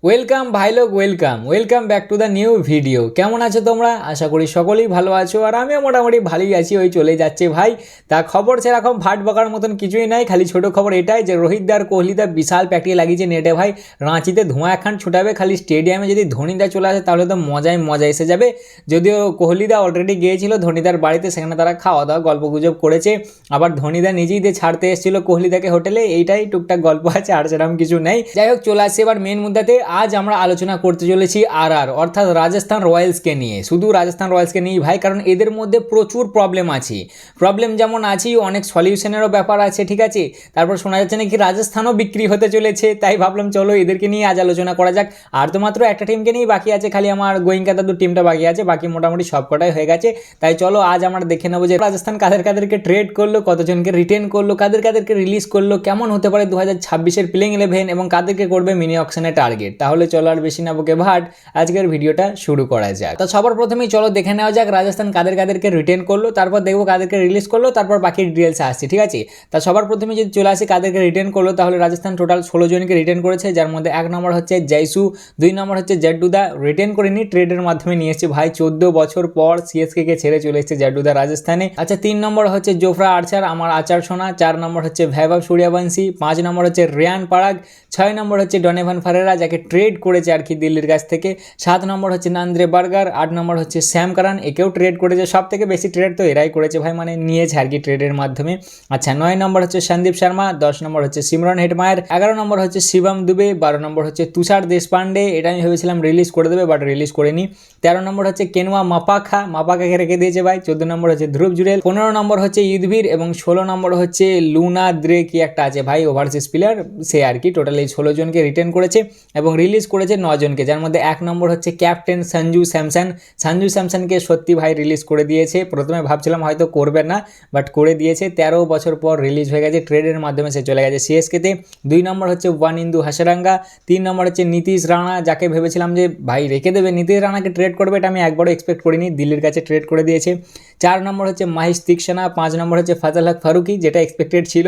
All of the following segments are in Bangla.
ওয়েলকাম ভাই লোক, welcome back to the new video. কেমন আছো তোমরা? আশা করি সকলেই ভালো আছো, আর আমিও মোটামুটি ভালোই আছি। ওই চলে যাচ্ছে ভাই। তা খবর সেরকম ভাট বকার মতন কিছুই নাই, খালি ছোট খবর এটাই যে রোহিত দা আর কোহলি দা বিশাল প্র্যাকটিস লাগিয়েছে নেটে ভাই। রাঁচিতে ধোঁয়া একখান ছুটাবে, খালি স্টেডিয়ামে যদি ধোনিদা চলে আসে তাহলে তো মজা এসে যাবে। যদিও কোহলিদা অলরেডি গিয়েছিল ধোনিদার বাড়িতে, সেখানে তারা খাওয়া দাওয়া গল্প গুজব করেছে। আবার ধোনিদা নিজেই দিয়ে ছাড়তে এসেছিল কোহলিদাকে হোটেলে, এইটাই টুকটাক গল্প আছে, আর সেরকম কিছু নেই। যাই হোক, চলে আসছে এবার মেন মুদ্দাতে। আজ আমরা আলোচনা করতে চলেছি অর্থাৎ রাজস্থান রয়্যালসকে নিয়ে। শুধু রাজস্থান রয়্যালসকে নিয়েই ভাই, কারণ এদের মধ্যে প্রচুর প্রবলেম আছে। প্রবলেম যেমন আছে, অনেক সলিউশনেরও ব্যাপার আছে, ঠিক আছে। তারপর শোনা যাচ্ছে নাকি রাজস্থানও বিক্রি হতে চলেছে, তাই ভাবলাম চলো এদেরকে নিয়ে আজ আলোচনা করা যাক। আর তো মাত্র একটা টিমকে নিয়েই বাকি আছে, খালি আমার গোয়েঙ্কা দাদুর টিমটা বাকি আছে, বাকি মোটামুটি সবকটাই হয়ে গেছে। তাই চলো আজ আমরা দেখে নেবো যে রাজস্থান কাদেরকে ট্রেড করলো, কতজনকে রিটেন করলো, কাদেরকে রিলিজ করলো, কেমন হতে পারে 2026-এর প্লেইং 11 এবং কাদেরকে করবে মিনি অকশনে টার্গেট। তাহলে চলো আর বেশি না বকে ভাট, আজকের ভিডিওটা শুরু করা যাক। তো সবার প্রথমেই চলো দেখে নেওয়া যাক রাজস্থান কাদেরকে রিটেন করলো, তারপর দেখবো কাদেরকে রিলিজ করলো, তারপর বাকি ডিটেলস আসছে, ঠিক আছে। তা সবার প্রথমে যদি চলে আসি কাদেরকে রিটেন করলো, তাহলে রাজস্থান টোটাল 16 জনকে রিটেন করেছে, যার মধ্যে 1 নম্বর হচ্ছে জয়সু, 2 নম্বর হচ্ছে জাড্ডুদা। রিটেন করেনি, ট্রেডের মাধ্যমে নিয়ে এসেছে ভাই। 14 বছর পর সিএসকে কে ছেড়ে চলে এসেছে জাড্ডুদা রাজস্থানে। আচ্ছা, 3 নম্বর হচ্ছে জোফরা আর্চার, আমার আচার সোনা। 4 নম্বর হচ্ছে ভৈভব সূর্যবংশী। 5 নম্বর হচ্ছে রিয়ান পারাগ। 6 নম্বর হচ্ছে ডোনোভান ফারেরা, যাকে ট্রেড করেছে আর কি দিল্লির কাছ থেকে। 7 নম্বর হচ্ছে নান্দ্রে বার্গার। 8 নম্বর হচ্ছে শ্যাম কারান, একেও ট্রেড করেছে। সব থেকে বেশি ট্রেড তো এরাই করেছে ভাই, মানে নিয়েছে আর কি ট্রেডের মাধ্যমে। আচ্ছা, 9 নম্বর হচ্ছে সন্দীপ শর্মা। 10 নম্বর হচ্ছে সিমরন হেটমায়ার। 11 নম্বর হচ্ছে শিবম দুবে। 12 নম্বর হচ্ছে তুষার দেশপান্ডে, এটা আমি ভেবেছিলাম রিলিজ করে দেবে, বাট রিলিজ করেনি। 13 নম্বর হচ্ছে কেনুয়া মাপাকাকে রেখে দিয়েছে ভাই। 14 নম্বর হচ্ছে ধ্রুব জুরেল। 15 নম্বর হচ্ছে ইউধবীর এবং 16 নম্বর হচ্ছে লুনা দ্রে, কি একটা আছে ভাই, ওভারসিজ প্লেয়ার সে আর কি। টোটাল এই 16 জনকে রিটেন করেছে এবং রিলিজ করেছে 9 জনকে, যার মধ্যে 1 নম্বর হচ্ছে ক্যাপ্টেন সঞ্জু স্যামসনকে সত্যি ভাই রিলিজ করে দিয়েছে। প্রথমে ভাবছিলাম হয়তো করবে না, বাট করে দিয়েছে। 13 বছর পর রিলিজ হয়ে গেছে, ট্রেডের মাধ্যমে সে চলে গেছে সিএসকেতে। 2 নম্বর হচ্ছে ওয়ানিন্দু হাসারাঙ্গা। 3 নম্বর হচ্ছে নীতিশ রানা, যাকে ভেবেছিলাম যে ভাই রেখে দেবে, নীতিশ রানাকে ট্রেড করবে, এটা আমি একবারও এক্সপেক্ট করিনি, দিল্লির কাছে ট্রেড করে দিয়েছে। 4 নম্বর হচ্ছে মাহিশ তিক্সানা। 5 নম্বর হচ্ছে ফাজল হক ফারুকি, যেটা এক্সপেক্টেড ছিল।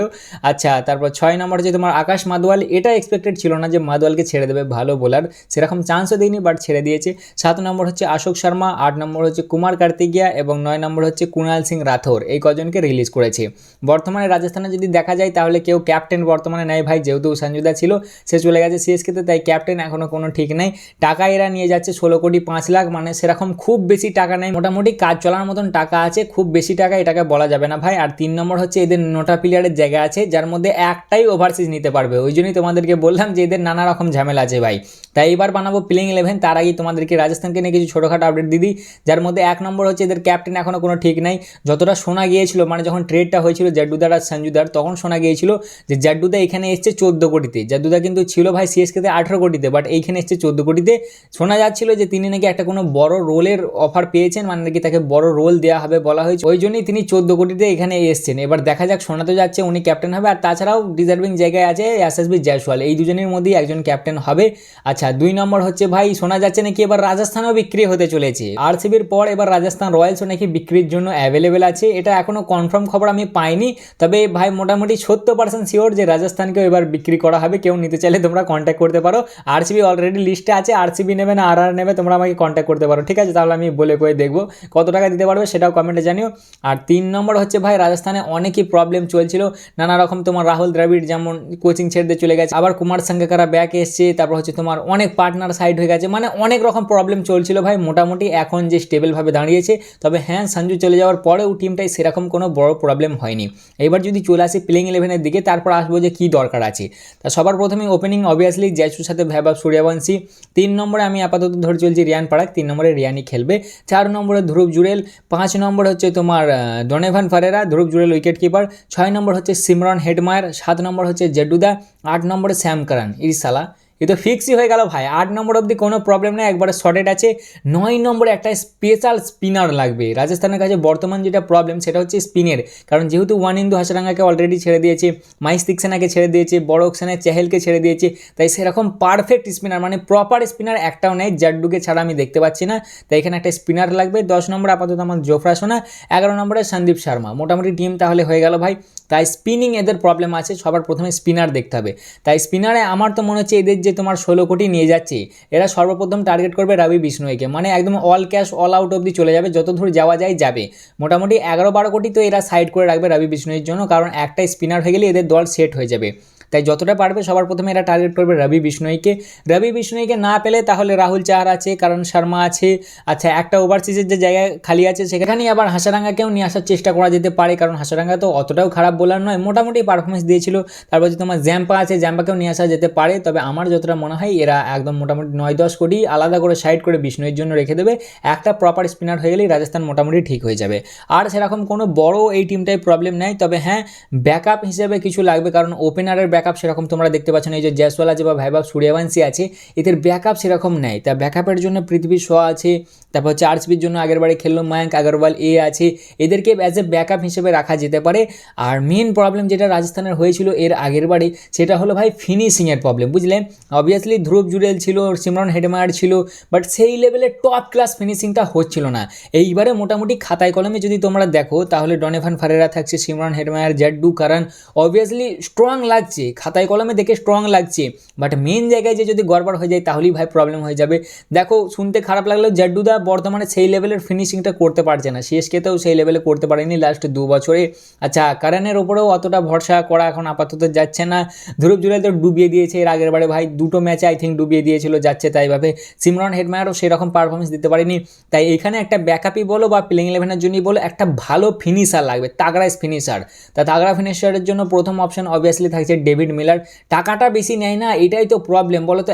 আচ্ছা, তারপর 6 নম্বর হচ্ছে তোমার আকাশ মাদওয়াল। এটা এক্সপেক্টেড ছিল না যে মাদওয়ালকে ছেড়ে দেবে, ভালো বোলার, সেরকম চান্সও দেয়নি, বাট ছেড়ে দিয়েছে। 7 নম্বর হচ্ছে অশোক শর্মা। 8 নম্বর হচ্ছে কুমার কার্তিকিয়া এবং 9 নম্বর হচ্ছে কুণাল সিং রাথোর। এই কজনকে রিলিজ করেছে। বর্তমানে রাজস্থানে যদি দেখা যায় তাহলে কেউ ক্যাপ্টেন বর্তমানে নেই ভাই, যেহেতু সঞ্জুদা ছিল সে চলে গেছে সিএসকেতে, তাই ক্যাপ্টেন এখনও কোনো ঠিক নেই। টাকা এরা নিয়ে যাচ্ছে 16,05,00,000, মানে সেরকম খুব বেশি টাকা নেই, মোটামুটি কাজ চলার মতন টাকা আছে, খুব বেশি টাকা এটাকে বলা যাবে না ভাই। আর 3 নম্বর হচ্ছে এদের নোটা প্লেয়ারের জায়গা আছে, যার মধ্যে একটাই ওভারসিজ নিতে পারবে। ওই জন্যই তোমাদেরকে বললাম যে এদের নানা রকম ঝামেলা আছে ভাই। তাই এবার বানাবো প্লেইং 11, তার আগে তোমাদেরকে রাজস্থানকে নিয়ে কিছু ছোটোখাটো আপডেট দিই। যার মধ্যে 1 নম্বর হচ্ছে এদের ক্যাপ্টেন এখনও কোনো ঠিক নাই। যতটা শোনা গিয়েছিল, মানে যখন ট্রেডটা হয়েছিল জাড্ডুদার আর সঞ্জুদার, তখন শোনা গিয়েছিল যে জাড্ডুদা এখানে এসছে 14 কোটিতে, জাড্ডুদা কিন্তু ছিল ভাই সিএসকেতে 18 কোটিতে, বাট এইখানে এসছে 14 কোটিতে। শোনা যাচ্ছিল যে তিনি নাকি একটা কোনো বড় রোলের অফার পেয়েছেন, মানে নাকি তাকে বড় রোল দেওয়া হবে বলা হয়েছে, ওই জন্যই তিনি 14 কোটিতে এখানে এসছেন। এবার দেখা যাক, শোনা তো যাচ্ছে উনি ক্যাপ্টেন হবে, আর তাছাড়াও ডিজার্ভিং জায়গায় আছে এসএসবি জয়সওয়াল, এই দুজনের মধ্যেই একজন ক্যাপ্টেন হবে। আচ্ছা, 2 নম্বর হচ্ছে ভাই শোনা যাচ্ছে নাকি এবার রাজস্থানও বিক্রি হতে চলেছে। আরসিবির পর এবার রাজস্থান রয়্যালসও নাকি বিক্রির জন্য অ্যাভেলেবেল আছে। এটা এখনো কনফার্ম খবর আমি পাইনি, তবে ভাই মোটামুটি 70% শিওর যে রাজস্থানকেও এবার বিক্রি করা হবে। কেউ নিতে চাইলে তোমরা কন্ট্যাক্ট করতে পারো। আরসিবি অলরেডি লিস্টে আছে, আরসিবি নেবে না আর নেবে, তোমরা আমাকে কন্ট্যাক্ট করতে পারো, ঠিক আছে। তাহলে আমি বলে কয়ে দেখবো কত টাকা দিতে পারবে, সেটাও কমেন্টে জানিও। আর 3 নম্বর হচ্ছে ভাই রাজস্থানে অনেকই প্রবলেম চলছিল, নানা রকম। তোমার রাহুল দ্রাবিড় যেমন কোচিং ছেড়ে দিয়ে চলে গেছে, আবার কুমার সাঙ্গাকারা ব্যাক এসছে, তারপর হচ্ছে তোমার অনেক পার্টনার সাইড হয়ে গেছে, মানে অনেক রকম প্রবলেম চলছিল ভাই। মোটামুটি এখন যে স্টেবলভাবে দাঁড়িয়েছে, তবে হ্যাঁ সঞ্জু চলে যাওয়ার পরেও টিমটাই সেরকম কোনো বড় প্রবলেম হয়নি। এবার যদি চলে আসি প্লেইং 11-এর দিকে, তারপর আসবো যে কী দরকার আছে। তা সবার প্রথমে ওপেনিং অবভিয়াসলি জয়সুর সাথে ভৈভব সূর্যবংশী। 3 নম্বরে আমি আপাতত ধরে চলছি রিয়ান পারাগ, 3 নম্বরে রিয়ানই খেলবে। 4 নম্বরে ধ্রুব জুরেল। 5 নম্বর হচ্ছে তোমার ডোনোভান ফারেরা, ধ্রুব জুরেল উইকেট কিপার। 6 নম্বর হচ্ছে সিমরন হেটমায়ার। 7 নম্বর হচ্ছে জাড্ডুদা। 8 নম্বরে শ্যাম কারান। ইরসালা এ তো ফিক্সই হয়ে গেল ভাই। 8 নম্বর অবধি কোনো প্রবলেম নেই, একবারে শর্টেড আছে। 9 নম্বরে একটা স্পেশাল স্পিনার লাগবে। রাজস্থানের কাছে বর্তমান যেটা প্রবলেম সেটা হচ্ছে স্পিনের, কারণ যেহেতু ওয়ানিন্দু হাসারাঙ্গাকে অলরেডি ছেড়ে দিয়েছে, মাহিশ তিক্সানাকে ছেড়ে দিয়েছে, বড় অকশনে চেহেলকে ছেড়ে দিয়েছে, তাই সেরকম পারফেক্ট স্পিনার, মানে প্রপার স্পিনার একটাও নেই। জাড্ডুকে ছাড়া আমি দেখতে পাচ্ছি না, তাই এখানে একটা স্পিনার লাগবে। 10 নম্বর আপাতত আমার জোফরা সোনা। 11 নম্বরে সন্দীপ শর্মা। মোটামুটি টিম তাহলে হয়ে গেল ভাই। তাই স্পিনিং এদের প্রবলেম আছে, সবার প্রথমে স্পিনার দেখতে হবে। তাই স্পিনারে আমার তো মনে হচ্ছে এদের যে যে তোমার 16 কোটি নিয়ে যাচ্ছে, এরা সর্বপ্রথম টার্গেট করবে রবি বিষ্ণয়কে, মানে একদম অল ক্যাশ অল আউট অবধি চলে যাবে, যত দূর যাওয়া যায় যাবে। মোটামুটি 11-12 কোটি তো এরা সাইড করে রাখবে রবি বিষ্ণয়ের জন্য, কারণ একটা স্পিনার হয়ে গেলে এদের দল সেট হয়ে যাবে। তাই যতটা পারবে সবার প্রথমে এরা টার্গেট করবে রবি বিষ্ণয়কে। রবি বিষ্ণয়কে না পেলে তাহলে রাহুল চাহার আছে, কারণ শর্মা আছে, আচ্ছা একটা ওভারসিজের যে জায়গায় খালি আছে সেখানেই আবার হাসারাঙ্গাকেও নিয়ে আসার চেষ্টা করা যেতে পারে, কারণ হাসারাঙ্গা তো অতটাও খারাপ বোলার নয়, মোটামুটি পারফরমেন্স দিয়েছিল। তারপর যে তোমার জ্যাম্পা আছে, জ্যাম্পাকেও নিয়ে আসা যেতে পারে। তবে আমার যতটা মনে হয় এরা একদম মোটামুটি 9-10 কোটি আলাদা করে সাইড করে বিষ্ণয়ের জন্য রেখে দেবে। একটা প্রপার স্পিনার হয়ে গেলেই রাজস্থান মোটামুটি ঠিক হয়ে যাবে। আর সেরকম কোনো বড় এই টিমটাই প্রবলেম নেই। তবে হ্যাঁ, ব্যাকআপ হিসেবে কিছু লাগবে, কারণ ওপেনারের ব্যাকআপ সেরকম তোমরা দেখতে পাচ্ছ না। এই যে জয়সওয়াল আছে বা ভাইভাব সূর্যবংশী আছে, এদের ব্যাকআপ সেরকম নেই। তা ব্যাকআপের জন্য পৃথ্বী শ আছে, তারপর হচ্ছে আরসিবির জন্য আগের বারে খেললো মায়াঙ্ক আগরওয়াল আছে, এদেরকে অ্যাজ এ ব্যাকআপ হিসেবে রাখা যেতে পারে। আর মেন প্রবলেম যেটা রাজস্থানের হয়েছিল এর আগের বারে, সেটা হলো ভাই ফিনিশিংয়ের প্রবলেম, বুঝলে। অবভিয়াসলি ধ্রুব জুরেল ছিল, সিমরন হেডমায়ার ছিল, বাট সেই লেভেলে টপ ক্লাস ফিনিশিংটা হচ্ছিল না। এইবারে মোটামুটি খাতায় কলমে যদি তোমরা দেখো তাহলে ডনেভান ফারেরা থাকছে, সিমরন হেডমায়ার, জাড্ডু কারণ অবভিয়াসলি স্ট্রং লাগছে, খাতায় কলমে দেখে স্ট্রং লাগছে, বাট মেন জায়গায় যে যদি গড়বড় হয়ে যায় তাহলেই ভাই প্রবলেম হয়ে যাবে। দেখো শুনতে খারাপ লাগলেও জাড্ডুদা বর্তমানে সেই লেভেলের ফিনিশিংটা করতে পারছে না, সিএসকেতেও সেই লেভেলে করতে পারেনি লাস্ট 2 বছরে। আচ্ছা কারণের ওপরেও অতটা ভরসা করা এখন আপাতত যাচ্ছে না। ধ্রুব জুরেল তো ডুবিয়ে দিয়েছে এর আগের বারে ভাই, 2টো ম্যাচে আই থিঙ্ক ডুবিয়ে দিয়েছিল, যাচ্ছে তাই ভাবে। সিমরন হেডমায়ারও সেরকম পারফরমেন্স দিতে পারেনি। তাই এখানে একটা ব্যাকআপই বলো বা প্লেইং 11-এর জন্যই বলো, একটা ভালো ফিনিশার লাগবে, তাগড়া ফিনিশার। তা তাগড়া ফিনিশারের জন্য প্রথম অপশন অবভিয়াসলি থাকছে ডেভিড মিলার। টাকাটা বেশি নেয় না, এটাই তো প্রবলেম, বলো তো।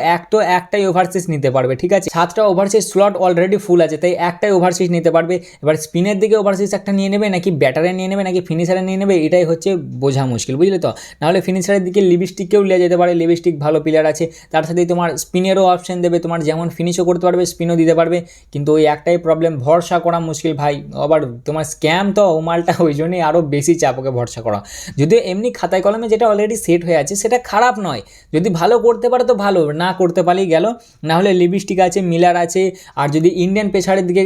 একটাই ওভারসিজ নিতে পারবে, ঠিক আছে, 7টা ওভারসিজ স্লট অলরেডি ফুল আছে, তাই একটাই ওভারসিজ নিতে পারবে। এবার স্পিনের দিকে ওভারসিজ একটা নিয়ে নেবে, নাকি ব্যাটারে নিয়ে নেবে, নাকি ফিনিশারে নিয়ে নেবে, এটাই হচ্ছে বোঝা মুশকিল, বুঝলে তো। নাহলে ফিনিশারের দিকে লিপস্টিককেও নেওয়া যেতে পারে, লিপস্টিক ভালো প্লেয়ার আছে, তার সাথে তোমার স্পিনেরও অপশন দেবে, তোমার যেমন ফিনিশও করতে পারবে স্পিনও দিতে পারবে। কিন্তু ওই একটাই প্রবলেম, ভরসা করা মুশকিল ভাই। আবার তোমার স্ক্যাম তো ও মালটা, ওই জন্যই আরও বেশি চাপ ওকে ভরসা করা। যদিও এমনি খাতায় কলমে যেটা অলরেডি সেট হয়ে আছে সেটা খারাপ নয়, যদি ভালো করতে পারে তো ভালো, না করতে পারলেই গেল। না হলে লিপস্টিক আছে, মিলার আছে। আর যদি ইন্ডিয়ান পেসারের দিকে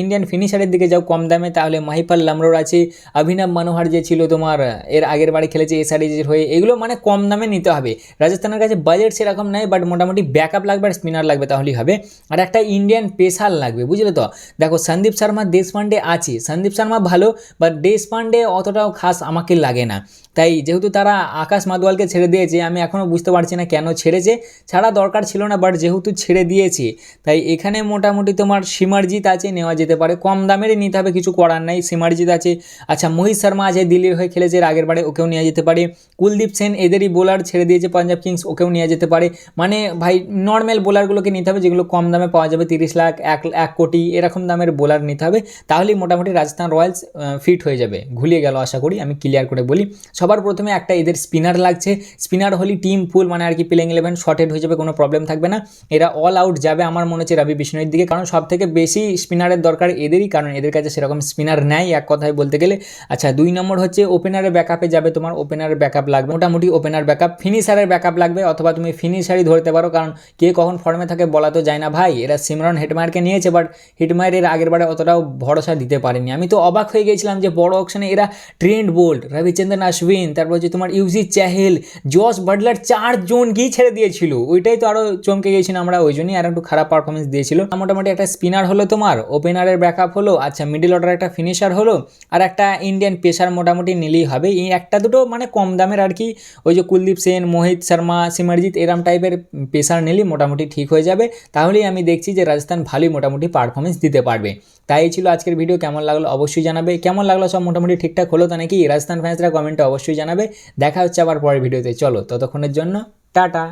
ইন্ডিয়ান ফিনিশারের দিকে যাও কম দামে, তাহলে মাহিপাল লামরোর আছে, অভিনব মনোহর যে ছিল তোমার এর আগের বারে খেলেছে এসআরএইচের হয়ে, এগুলো মানে কম দামে নিতে হবে। রাজস্থানের কাছে বাজেট সেরকম নাই, বাট মোটামুটি ব্যাকআপ লাগবে আর স্পিনার লাগবে, তাহলেই হবে। আর একটা ইন্ডিয়ান পেসার লাগবে, বুঝলে তো। দেখো সন্দীপ শর্মা, দেশপান্ডে আছে, সন্দীপ শর্মা ভালো, বাট দেশপান্ডে অতটাও খাস আমাকে লাগে না। তাই যেহেতু তারা আকাশ মাদওয়ালকে ছেড়ে দিয়েছে, আমি এখনও বুঝতে পারছি না কেন ছেড়েছে, ছাড়া দরকার ছিল না, বাট যেহেতু ছেড়ে দিয়েছে তাই এখানে মোটামুটি তোমার সিমারজিৎ আছে, নেওয়া যেতে পারে, কম দামেরই নিতে হবে, কিছু করার নাই, সিমারজিৎ আছে। আচ্ছা মোহিত শর্মা আছে, দিল্লির হয়ে খেলেছে এর আগের বারে, ওকেও নেওয়া যেতে পারে। কুলদীপ সেন এদেরই বোলার, ছেড়ে দিয়েছে পাঞ্জাব কিংস, ওকেও নেওয়া যেতে পারে। মানে ভাই নর্মাল বোলারগুলোকে নিতে হবে, যেগুলো কম দামে পাওয়া যাবে, 30 লাখ 1 কোটি এরকম দামের বোলার নিতে হবে, তাহলেই মোটামুটি রাজস্থান রয়্যালস ফিট হয়ে যাবে। ঘুলিয়ে গেল আশা করি, আমি ক্লিয়ার করে বলি। সবার প্রথমে একটা এদের স্পিনার লাগছে, স্পিনার হলে টিম ফুল, মানে আর কি প্লেইং 11 শর্টেড হয়ে যাবে, কোনো প্রবলেম থাকবে না। এরা অল আউট যাবে আমার মনে হচ্ছে রবি বিষ্ণয়ের দিকে, কারণ সব থেকে বেশি স্পিনারের দরকার এদেরই, কারণ এদের কাছে সেরকম স্পিনার নেই এক কথায় বলতে গেলে। আচ্ছা 2 নম্বর হচ্ছে ওপেনারের ব্যাকআপে যাবে, তোমার ওপেনারের ব্যাকআপ লাগবে, মোটামুটি ওপেনার ব্যাকআপ। ফিনিশারের ব্যাকআপ লাগবে, অথবা তুমি ফিনিশারই ধরতে পারো, কারণ কে কখন ফর্মে থাকে বলা তো যায় না ভাই। এরা সিমরন হেডমায়ারকে নিয়েছে, বাট হেডমায়ার এর আগের বারে অতটাও ভরসা দিতে পারেনি। আমি তো অবাক হয়ে গেছিলাম যে বড় অকশনে এরা ট্রেন্ট বোল্ট, রবিচন্দ্রন অশ্বিন, তারপর হচ্ছে তোমার ইউজি চাহেল, জস বাটলার 4 জনকেই ছেড়ে দিয়েছিল, ওইটাই তো আরও চমকে গেছিলাম আমরা, ওই জন্যই আর একটু খারাপ পারফরমেন্স দিয়েছিল। মোটামুটি একটা স্পিনার হলো, তোমার ওপেনারের ব্যাকআপ হলো, আচ্ছা মিডল অর্ডার একটা ফিনিশার হলো, আর একটা ইন্ডিয়ান পেসার মোটামুটি নিলেই হবে। এই একটা দুটো মানে কম দামের আর কি, ওই যে কুলদীপ সেন, মোহিত শর্মা, সিমরজিৎ এরম টাইপের পেসার নিলেই মোটামুটি ঠিক হয়ে যাবে। তাহলেই আমি দেখছি যে রাজস্থান ভালোই মোটামুটি পারফরমেন্স দিতে পারবে। তাই ছিল আজকের ভিডিও, কেমন লাগলো অবশ্যই জানাবে। কেমন লাগলো সব মোটামুটি ঠিকঠাক হলো তো নাকি? রাজস্থান ফ্যান্সরা কমেন্টে অবশ্যই জানাবে। দেখা হচ্ছে আবার পরের ভিডিওতে, চলো ততক্ষণের জন্য টাটা।